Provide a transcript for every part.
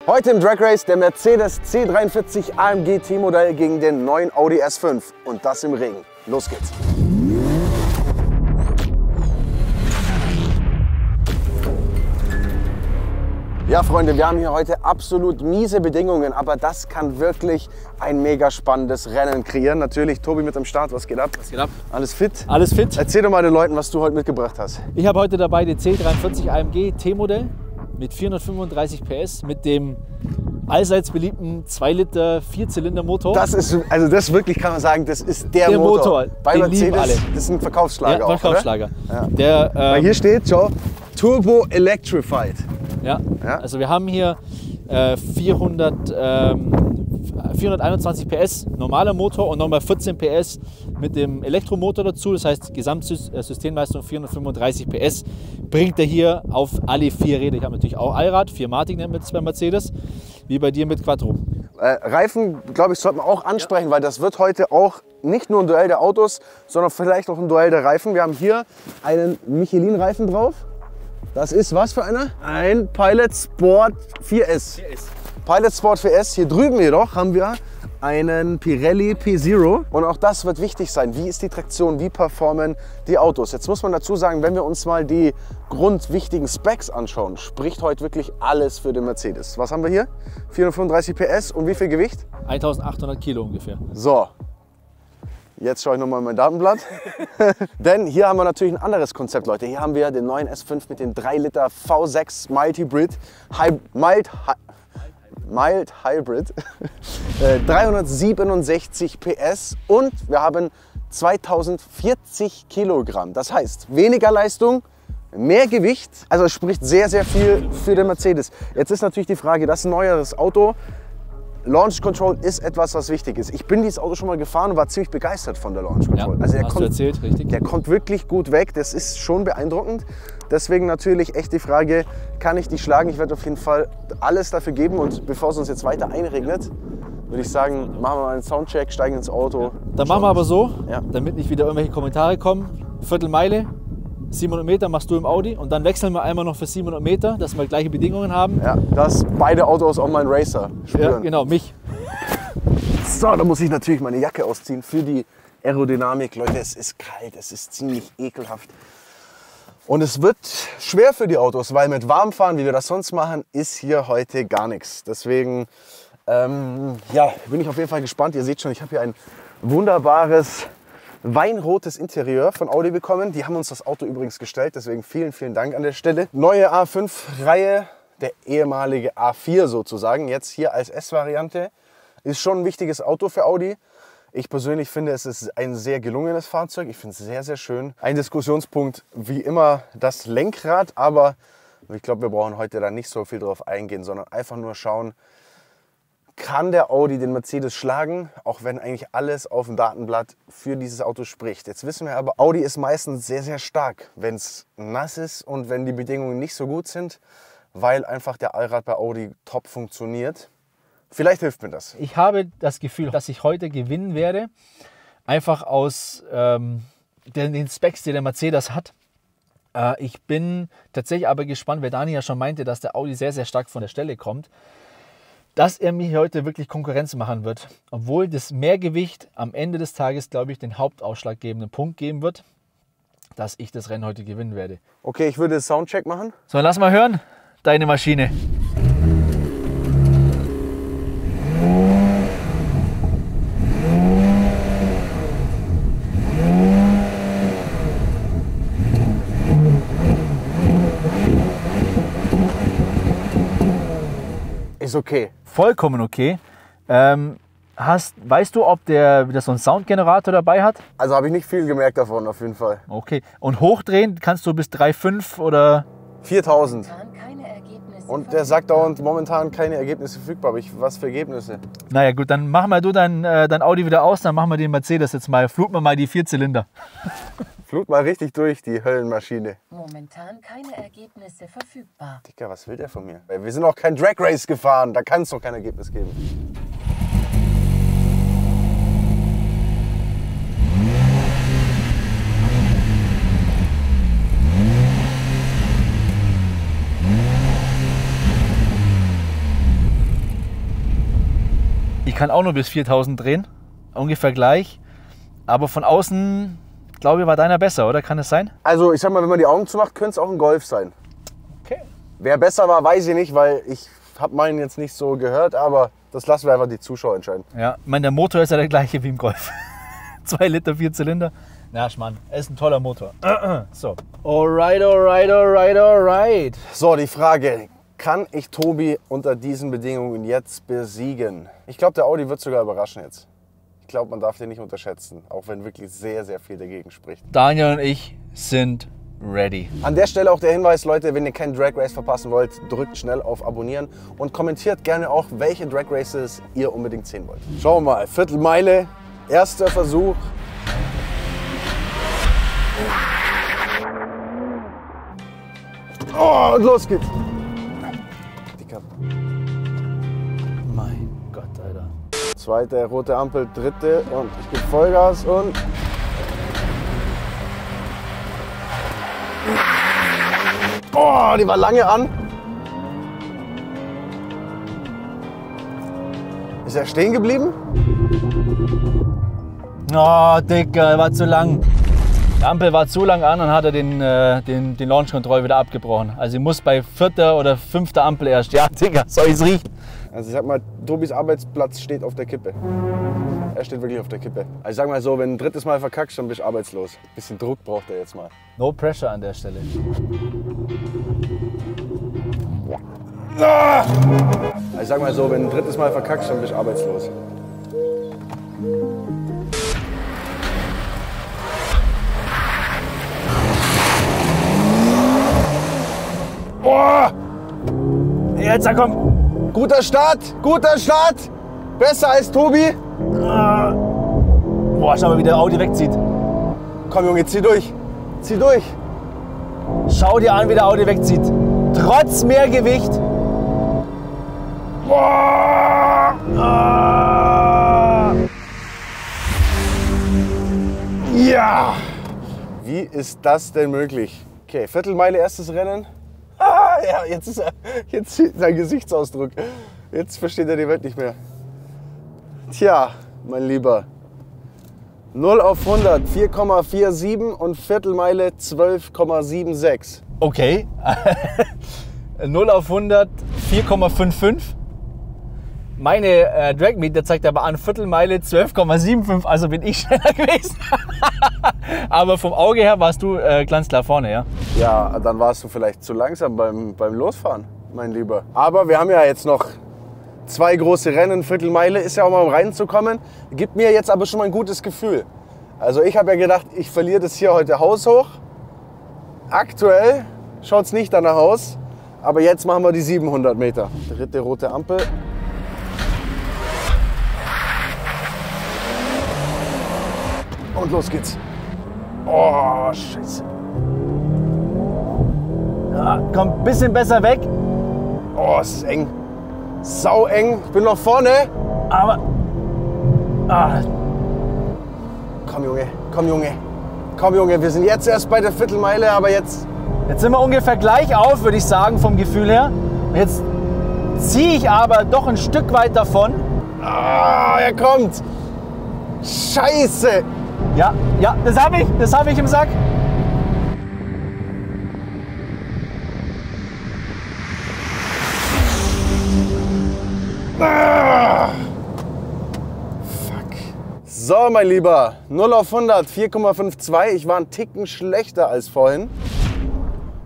Heute im Drag Race der Mercedes C43 AMG T-Modell gegen den neuen Audi S5 und das im Regen. Los geht's! Ja Freunde, wir haben hier heute absolut miese Bedingungen, aber das kann wirklich ein mega spannendes Rennen kreieren. Natürlich, Tobi mit am Start, was geht ab? Was geht ab? Alles fit? Alles fit. Erzähl doch mal den Leuten, was du heute mitgebracht hast. Ich habe heute dabei den C43 AMG T-Modell mit 435 PS, mit dem allseits beliebten 2 Liter 4-Zylinder Motor. Das ist, also das wirklich kann man sagen, das ist der Motor. Bei den Mercedes, lieben alle. Das ist ein Verkaufsschlager Ja, auch, Verkaufsschlager. Ja. Der, Weil hier steht, schau, Turbo Electrified. Ja. Ja. Also wir haben hier 421 PS normaler Motor und nochmal 14 PS mit dem Elektromotor dazu. Das heißt, Gesamtsystemleistung 435 PS bringt er hier auf alle 4 Räder. Ich habe natürlich auch Allrad, 4-matig nennt man das bei Mercedes, wie bei dir mit Quattro. Reifen, glaube ich, sollte man auch ansprechen, weil das wird heute auch nicht nur ein Duell der Autos, sondern vielleicht auch ein Duell der Reifen. Wir haben hier einen Michelin-Reifen drauf. Das ist was für einer? Ein Pilot Sport 4S. Pilot Sport 4S. Hier drüben jedoch haben wir einen Pirelli P0 und auch das wird wichtig sein. Wie ist die Traktion? Wie performen die Autos? Jetzt muss man dazu sagen, wenn wir uns mal die grundwichtigen Specs anschauen, spricht heute wirklich alles für den Mercedes. Was haben wir hier? 435 PS und wie viel Gewicht? 1800 Kilo ungefähr. So. Jetzt schaue ich nochmal in mein Datenblatt. Denn hier haben wir natürlich ein anderes Konzept, Leute. Hier haben wir den neuen S5 mit den 3 Liter V6 Mild Hybrid. 367 PS und wir haben 2040 Kilogramm. Das heißt, weniger Leistung, mehr Gewicht. Also es spricht sehr, sehr viel für den Mercedes. Jetzt ist natürlich die Frage, das ist ein neueres Auto. Launch Control ist etwas, was wichtig ist. Ich bin dieses Auto schon mal gefahren und war ziemlich begeistert von der Launch Control. Ja, also hast du erzählt, richtig. Der kommt wirklich gut weg. Das ist schon beeindruckend. Deswegen natürlich echt die Frage, kann ich die schlagen? Ich werde auf jeden Fall alles dafür geben. Und bevor es uns jetzt weiter einregnet, würde ich sagen, machen wir mal einen Soundcheck, steigen ins Auto. Dann machen wir aber so, Ja. damit nicht wieder irgendwelche Kommentare kommen. Viertelmeile, 700 Meter machst du im Audi und dann wechseln wir einmal noch für 700 Meter, dass wir gleiche Bedingungen haben. Ja, dass beide Autos auch mal einen Racer spüren. Ja, genau, mich. So, da muss ich natürlich meine Jacke ausziehen für die Aerodynamik. Leute, es ist kalt, es ist ziemlich ekelhaft. Und es wird schwer für die Autos, weil mit Warmfahren, wie wir das sonst machen, ist hier heute gar nichts. Deswegen ja, bin ich auf jeden Fall gespannt. Ihr seht schon, ich habe hier ein wunderbares weinrotes Interieur von Audi bekommen. Die haben uns das Auto übrigens gestellt, deswegen vielen, vielen Dank an der Stelle. Neue A5-Reihe, der ehemalige A4 sozusagen, jetzt hier als S-Variante. Ist schon ein wichtiges Auto für Audi. Ich persönlich finde, es ist ein sehr gelungenes Fahrzeug. Ich finde es sehr, sehr schön. Ein Diskussionspunkt wie immer das Lenkrad, aber ich glaube, wir brauchen heute da nicht so viel drauf eingehen, sondern einfach nur schauen, kann der Audi den Mercedes schlagen, auch wenn eigentlich alles auf dem Datenblatt für dieses Auto spricht. Jetzt wissen wir aber, Audi ist meistens sehr, sehr stark, wenn es nass ist und wenn die Bedingungen nicht so gut sind, weil einfach der Allrad bei Audi top funktioniert. Vielleicht hilft mir das. Ich habe das Gefühl, dass ich heute gewinnen werde, einfach aus den Specs, die der Mercedes hat. Ich bin tatsächlich aber gespannt, weil Dani ja schon meinte, dass der Audi sehr, sehr stark von der Stelle kommt, dass er mir heute wirklich Konkurrenz machen wird. Obwohl das Mehrgewicht am Ende des Tages, glaube ich, den hauptausschlaggebenden Punkt geben wird, dass ich das Rennen heute gewinnen werde. Okay, ich würde Soundcheck machen. So, lass mal hören, deine Maschine. Ist okay. Vollkommen okay. Weißt du, ob der so einen Soundgenerator dabei hat? Also habe ich nicht viel gemerkt davon, auf jeden Fall. Okay. Und hochdrehen kannst du bis 3,5 oder? 4000. Keine Ergebnisse. Und der sagt dauernd momentan keine Ergebnisse verfügbar. Aber was für Ergebnisse? Naja gut, dann machen wir dein Audi wieder aus, dann machen wir den Mercedes jetzt mal. Fluten wir mal die 4 Zylinder. Flut mal richtig durch, die Höllenmaschine. Momentan keine Ergebnisse verfügbar. Dicker, was will der von mir? Wir sind auch kein Drag Race gefahren, da kann es doch kein Ergebnis geben. Ich kann auch nur bis 4000 drehen, ungefähr gleich. Aber von außen, glaube ich, war deiner besser, oder? Kann es sein? Also ich sag mal, wenn man die Augen zumacht, könnte es auch ein Golf sein. Okay. Wer besser war, weiß ich nicht, weil ich habe meinen jetzt nicht so gehört, aber das lassen wir einfach die Zuschauer entscheiden. Ja, ich meine, der Motor ist ja der gleiche wie im Golf. 2 Liter, 4 Zylinder. Na, Schmarrn, ist ein toller Motor. So. Alright, alright, alright, alright. So, die Frage, kann ich Tobi unter diesen Bedingungen jetzt besiegen? Ich glaube, der Audi wird sogar überraschen jetzt. Ich glaube, man darf den nicht unterschätzen, auch wenn wirklich sehr, sehr viel dagegen spricht. Daniel und ich sind ready. An der Stelle auch der Hinweis, Leute, wenn ihr keinen Drag Race verpassen wollt, drückt schnell auf Abonnieren und kommentiert gerne auch, welche Drag Races ihr unbedingt sehen wollt. Schauen wir mal, Viertelmeile, erster Versuch. Oh, und los geht's. Dicker. Mein Gott, Alter. Zweite rote Ampel, dritte und ich gebe Vollgas und... Oh, die war lange an. Ist er stehen geblieben? Oh, Dicker, war zu lang. Die Ampel war zu lang an und hat er den Launch Control wieder abgebrochen. Also ich muss bei 4. oder 5. Ampel erst. Ja, Digga, soll ich's riechen? Also ich sag mal, Tobis Arbeitsplatz steht auf der Kippe. Er steht wirklich auf der Kippe. Also ich sag mal so, wenn du ein drittes Mal verkackst, dann bist du arbeitslos. Bisschen Druck braucht er jetzt mal. No pressure an der Stelle. Also ich sag mal so, wenn du ein drittes Mal verkackst, dann bist du arbeitslos. Boah! Jetzt, komm! Guter Start, guter Start! Besser als Tobi. Boah, schau mal, wie der Audi wegzieht. Komm Junge, zieh durch. Zieh durch. Schau dir an, wie der Audi wegzieht. Trotz mehr Gewicht. Boah! Ja! Wie ist das denn möglich? Okay, Viertelmeile, erstes Rennen. Ja, jetzt ist er. Jetzt sein Gesichtsausdruck. Jetzt versteht er die Welt nicht mehr. Tja, mein Lieber. 0 auf 100, 4,47 und Viertelmeile 12,76. Okay. 0 auf 100, 4,55. Meine Dragmeter zeigt aber an Viertelmeile 12,75, also bin ich schneller gewesen. Aber vom Auge her warst du ganz klar vorne, ja? Ja, dann warst du vielleicht zu langsam beim Losfahren, mein Lieber. Aber wir haben ja jetzt noch 2 große Rennen. Viertelmeile ist ja auch mal um reinzukommen. Gibt mir jetzt aber schon mal ein gutes Gefühl. Also ich habe ja gedacht, ich verliere das hier heute haushoch. Aktuell schaut es nicht danach aus. Aber jetzt machen wir die 700 Meter. Dritte rote Ampel. Und los geht's. Oh, Scheiße. Ja, komm ein bisschen besser weg. Oh, es ist eng. Sau eng. Ich bin noch vorne. Aber. Komm, Junge. Komm, Junge. Komm, Junge. Wir sind jetzt erst bei der Viertelmeile, aber jetzt... Jetzt sind wir ungefähr gleich auf, würde ich sagen, vom Gefühl her. Jetzt ziehe ich aber doch ein Stück weit davon. Ah, er kommt. Scheiße. Ja, das habe ich im Sack. Ah. Fuck. So, mein Lieber. 0 auf 100, 4,52. Ich war einen Ticken schlechter als vorhin.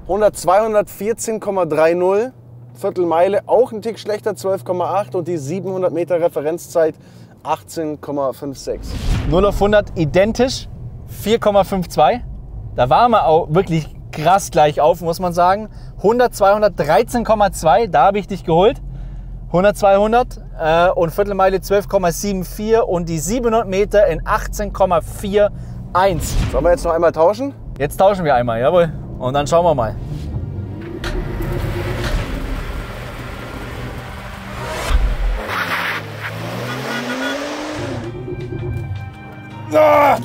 100, 214,30. Viertelmeile auch ein Tick schlechter, 12,8. Und die 700 Meter Referenzzeit 18,56. 0 auf 100 identisch, 4,52. Da waren wir auch wirklich krass gleich auf, muss man sagen. 100, 200, 13,2, da habe ich dich geholt. 100, 200 und Viertelmeile 12,74 und die 700 Meter in 18,41. Sollen wir jetzt noch einmal tauschen? Jetzt tauschen wir einmal, jawohl. Und dann schauen wir mal. Ah!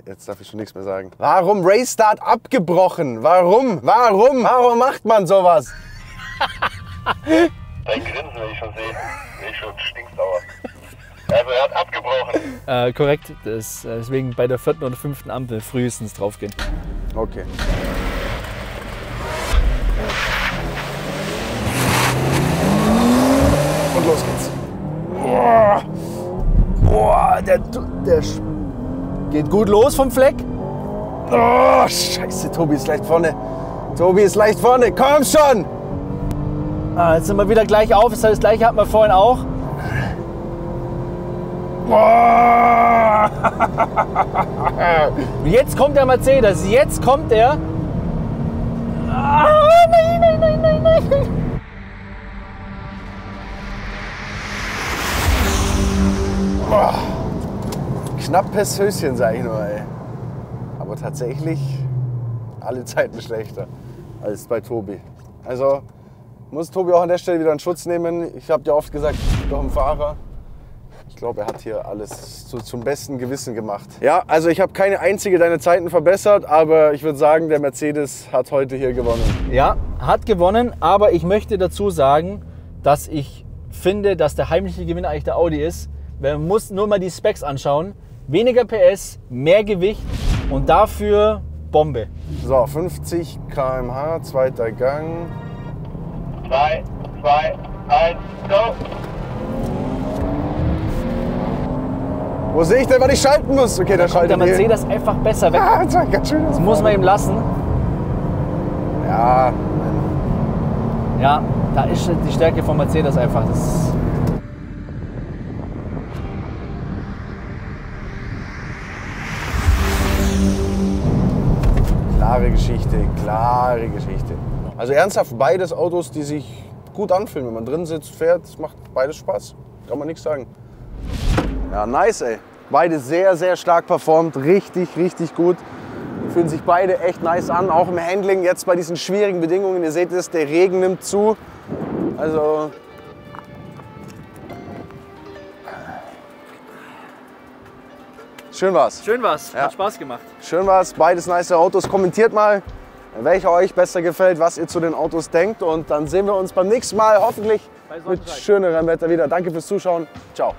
Jetzt darf ich schon nichts mehr sagen. Warum Race Start abgebrochen? Warum? Warum macht man sowas? Dein Grinsen will ich schon sehen. Bin ich schon stinksauer. Also er hat abgebrochen. Korrekt, deswegen bei der 4. oder 5. Ampel frühestens draufgehen. Okay. Und los geht's. Boah, der geht gut los vom Fleck. Oh, scheiße, Tobi ist leicht vorne. Tobi ist leicht vorne, komm schon! Jetzt sind wir wieder gleich auf, das gleiche hatten wir vorhin auch. Jetzt kommt der Mercedes, jetzt kommt er. Nein. Knappes Höschen, sag ich nur, ey. Aber tatsächlich alle Zeiten schlechter als bei Tobi. Also muss Tobi auch an der Stelle wieder in Schutz nehmen. Ich habe ja oft gesagt, doch ein Fahrer. Ich glaube, er hat hier alles zum besten Gewissen gemacht. Ja, also ich habe keine einzige deiner Zeiten verbessert, aber ich würde sagen, der Mercedes hat heute hier gewonnen. Ja, hat gewonnen, aber ich möchte dazu sagen, dass ich finde, dass der heimliche Gewinner eigentlich der Audi ist. Man muss nur mal die Specs anschauen. Weniger PS, mehr Gewicht und dafür Bombe. So, 50 km/h, zweiter Gang. 3, 2, 1, go! Wo sehe ich denn, wann ich schalten muss? Okay, da schaltet Der Mercedes einfach besser weg. Ah, das war ganz schön. Das muss man ihm lassen. Ja, Ja, da ist die Stärke von Mercedes einfach. Das klare Geschichte, klare Geschichte. Also ernsthaft, beides Autos, die sich gut anfühlen. Wenn man drin sitzt, fährt, macht beides Spaß. Kann man nichts sagen. Ja, nice, ey. Beide sehr, sehr stark performt. Richtig, richtig gut. Fühlen sich beide echt nice an. Auch im Handling jetzt bei diesen schwierigen Bedingungen. Ihr seht es, der Regen nimmt zu. Also... Schön war's. schön war's. Ja. Hat Spaß gemacht. Schön war's. Beides nice Autos. Kommentiert mal, welcher euch besser gefällt, was ihr zu den Autos denkt. Und dann sehen wir uns beim nächsten Mal hoffentlich mit schönerem Wetter wieder. Danke fürs Zuschauen. Ciao.